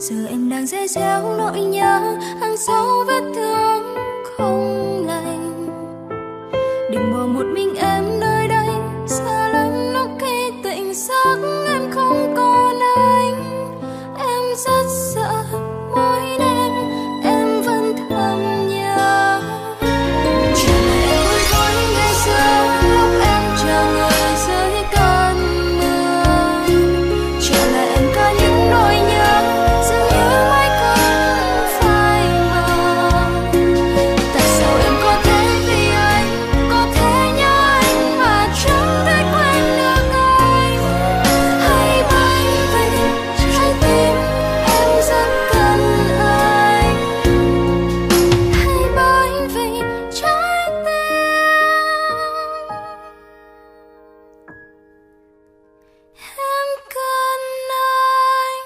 Giờ em đang rẽ réo nỗi nhớ hằn sâu vết thương không lành. Đừng bỏ một mình em nơi đây, xa lắm lúc khi tỉnh giấc em không còn anh. Em rất sợ mỗi đêm em vẫn thầm nhớ. Trở lại em buổi tối ngày xưa lúc em chờ người dưới cơn mưa. Trở lại em có những nỗi nhớ dường như mãi không phai mờ. Tại sao em có thể vì anh, có thể nhớ anh mà chẳng thể quên được anh? Hãy bay về trái tim em rất cần anh. Hãy bay về trái tim em cần anh.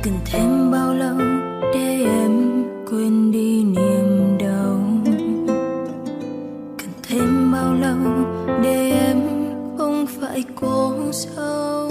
Cần thêm bao lâu để em quên đi niềm đau? Cần thêm bao lâu để em không phải cố giấu?